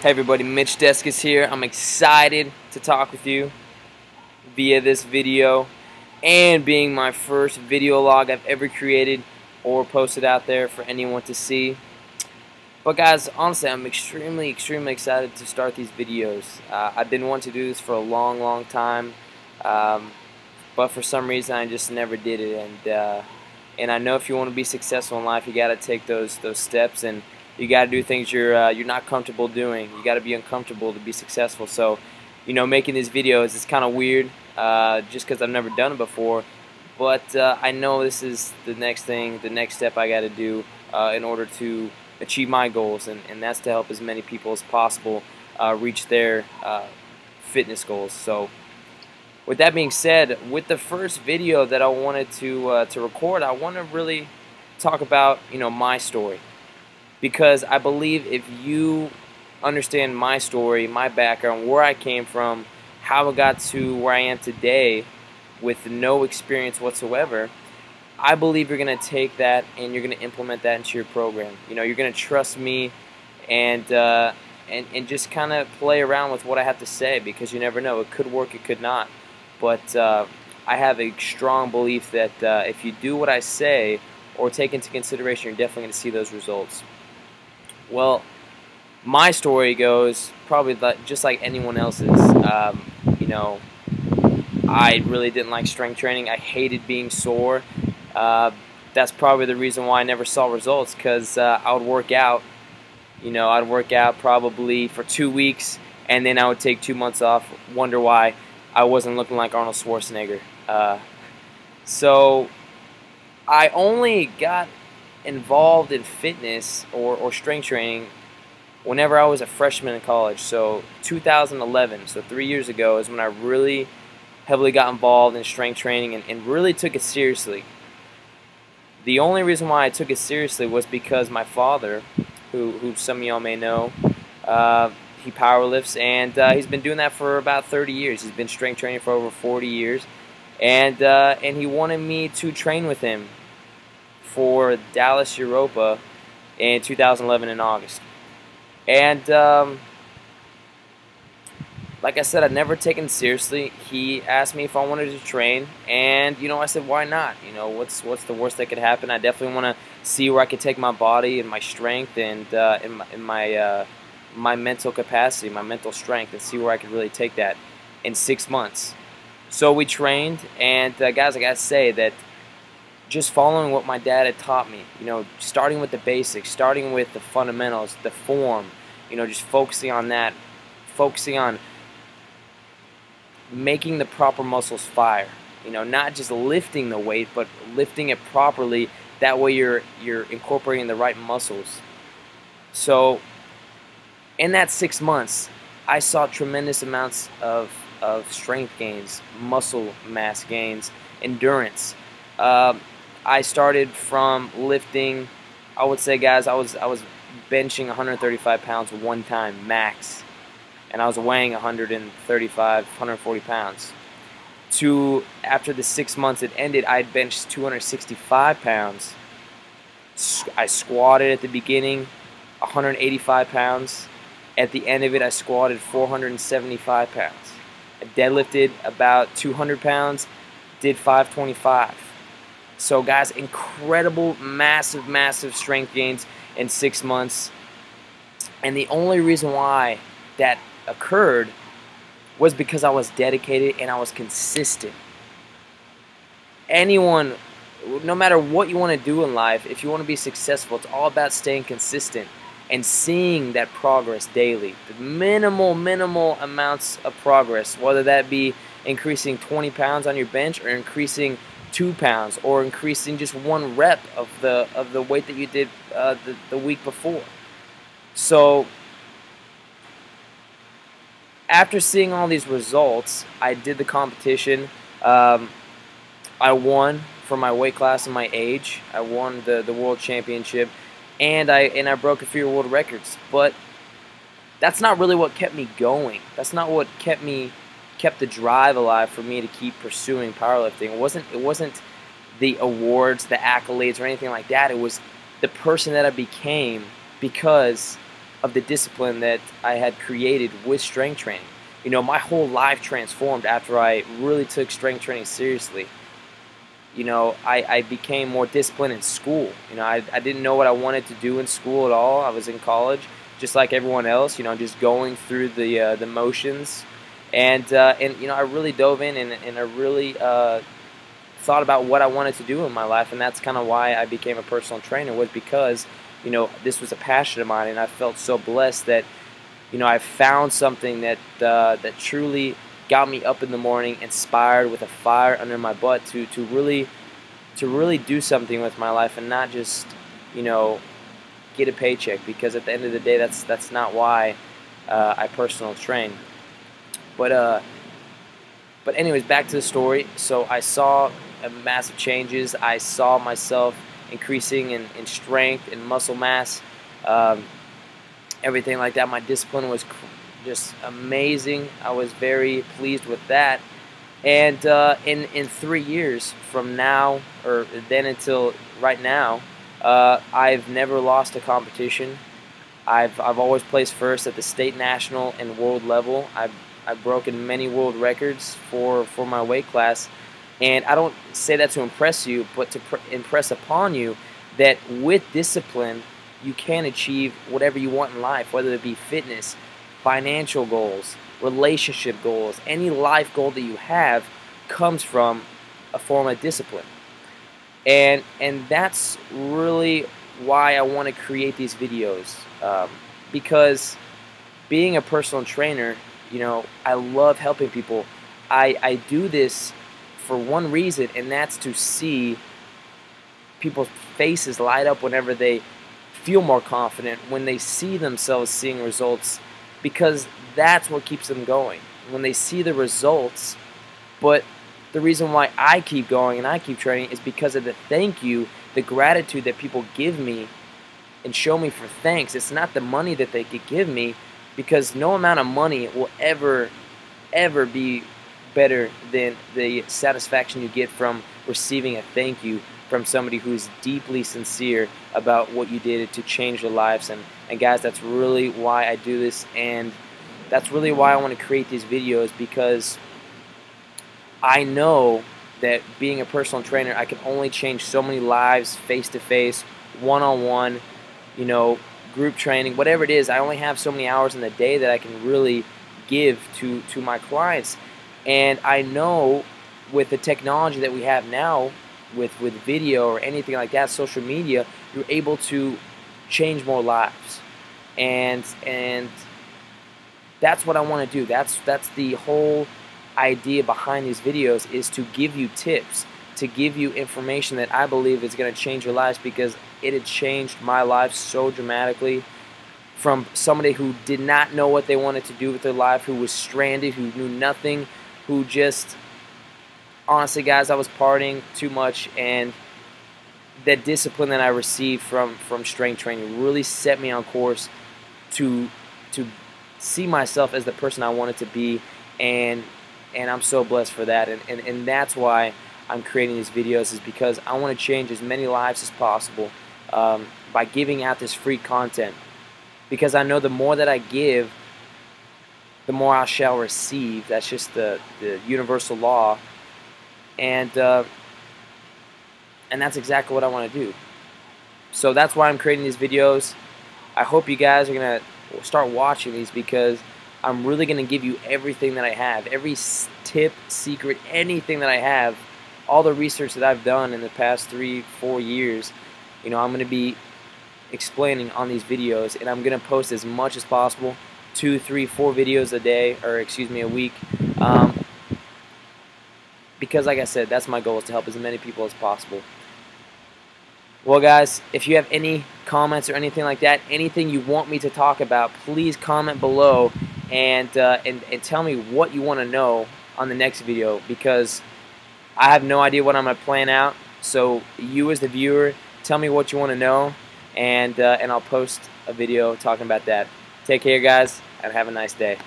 Hey everybody, Mitch Deskus here. I'm excited to talk with you via this video and being my first video log I've ever created or posted out there for anyone to see. But guys, honestly, I'm extremely excited to start these videos. I've been wanting to do this for a long time, but for some reason I just never did it. And I know if you want to be successful in life, you got to take those steps, and you got to do things you're not comfortable doing. You got to be uncomfortable to be successful. So, you know, making these videos is kind of weird, just because I've never done it before. But I know this is the next thing, the next step I got to do in order to achieve my goals, and that's to help as many people as possible reach their fitness goals. So, with that being said, with the first video that I wanted to record, I want to really talk about, you know, my story, because I believe if you understand my story, my background, where I came from, how I got to where I am today with no experience whatsoever, I believe you're going to take that and you're going to implement that into your program. You know, you're going to trust me and just kind of play around with what I have to say, because you never know. It could work, it could not. But I have a strong belief that if you do what I say or take into consideration, you're definitely going to see those results. Well, my story goes probably just like anyone else's. You know, I really didn't like strength training. I hated being sore. That's probably the reason why I never saw results, because I would work out. You know, I'd work out probably for 2 weeks, and then I would take 2 months off, wonder why I wasn't looking like Arnold Schwarzenegger. So I only got involved in fitness or strength training whenever I was a freshman in college. So 2011, so 3 years ago, is when I really heavily got involved in strength training and really took it seriously. The only reason why I took it seriously was because my father, who some of y'all may know, he powerlifts, and he's been doing that for about 30 years. He's been strength training for over 40 years, and he wanted me to train with him for Dallas Europa in 2011 in August. And like I said, I'd never taken it seriously. He asked me if I wanted to train, and you know, I said, why not? You know, what's the worst that could happen? I definitely want to see where I could take my body and my strength and in my mental capacity, my mental strength, and see where I could really take that in 6 months. So we trained, and guys, I gotta say that just following what my dad had taught me, you know, starting with the basics, starting with the fundamentals, the form, you know, just focusing on that, focusing on making the proper muscles fire, you know, not just lifting the weight, but lifting it properly. That way you're incorporating the right muscles. So in that 6 months, I saw tremendous amounts of strength gains, muscle mass gains, endurance. I started from lifting, I would say, guys, I was benching 135 pounds one time max, and I was weighing 135, 140 pounds. To after the 6 months it ended, I had benched 265 pounds. I squatted at the beginning 185 pounds. At the end of it, I squatted 475 pounds. I deadlifted about 200 pounds, did 525. So guys, incredible, massive strength gains in 6 months. And the only reason why that occurred was because I was dedicated and I was consistent. Anyone, no matter what you want to do in life, if you want to be successful, it's all about staying consistent and seeing that progress daily. The minimal amounts of progress, whether that be increasing 20 pounds on your bench, or increasing 2 pounds, or increasing just 1 rep of the weight that you did the week before. So after seeing all these results, I did the competition. I won for my weight class and my age. I won the world championship, and I broke a few world records. But that's not really what kept me going. That's not what kept the drive alive for me to keep pursuing powerlifting. It wasn't the awards, the accolades, or anything like that. It was the person that I became because of the discipline that I had created with strength training. You know, my whole life transformed after I really took strength training seriously. You know, I became more disciplined in school. You know, I didn't know what I wanted to do in school at all. I was in college, just like everyone else. You know, just going through the motions, and you know, I really dove in and I really thought about what I wanted to do in my life, and that's kind of why I became a personal trainer, was because, you know, this was a passion of mine, and I felt so blessed that, you know, I found something that that truly got me up in the morning, inspired, with a fire under my butt to really do something with my life, and not just, you know, get a paycheck. Because at the end of the day, that's not why I personal train. But anyways, back to the story. So I saw massive changes. I saw myself increasing in strength and muscle mass, everything like that. My discipline was just amazing. I was very pleased with that. And in 3 years from now, or then until right now, I've never lost a competition. I've always placed first at the state, national, and world level. I've broken many world records for my weight class. And I don't say that to impress you, but to impress upon you that with discipline, you can achieve whatever you want in life, whether it be fitness, financial goals, relationship goals. Any life goal that you have comes from a form of discipline. And that's really why I want to create these videos, because being a personal trainer, you know, I love helping people. I do this for one reason, and that's to see people's faces light up whenever they feel more confident, when they see themselves seeing results, because that's what keeps them going, when they see the results. But the reason why I keep going and I keep training is because of the thank you, the gratitude that people give me and show me for thanks. It's not the money that they could give me, because no amount of money will ever be better than the satisfaction you get from receiving a thank you from somebody who's deeply sincere about what you did to change their lives. And guys, that's really why I do this, and that's really why I want to create these videos, because I know that being a personal trainer, I can only change so many lives face-to-face, one-on-one, you know, group training, whatever it is. I only have so many hours in the day that I can really give to my clients. And I know with the technology that we have now, with video or anything like that, social media, you're able to change more lives. And that's what I want to do. That's the whole idea behind these videos, is to give you tips, to give you information that I believe is going to change your lives, because it had changed my life so dramatically. From somebody who did not know what they wanted to do with their life, who was stranded, who knew nothing, who just, honestly guys, I was partying too much, and that discipline that I received from strength training really set me on course to see myself as the person I wanted to be, and I'm so blessed for that. And that's why I'm creating these videos, is because I want to change as many lives as possible by giving out this free content. Because I know the more that I give, the more I shall receive. That's just the universal law. And that's exactly what I want to do. So that's why I'm creating these videos. I hope you guys are going to start watching these, because I'm really going to give you everything that I have. Every tip, secret, anything that I have, all the research that I've done in the past 3-4 years, you know, I'm going to be explaining on these videos, and I'm going to post as much as possible, 2, 3, 4 videos a day, or excuse me, a week, because like I said, that's my goal, is to help as many people as possible. Well guys, if you have any comments or anything like that, anything you want me to talk about, please comment below, and tell me what you want to know on the next video, because I have no idea what I'm going to plan out. So you as the viewer, tell me what you want to know, and I'll post a video talking about that. Take care guys, and have a nice day.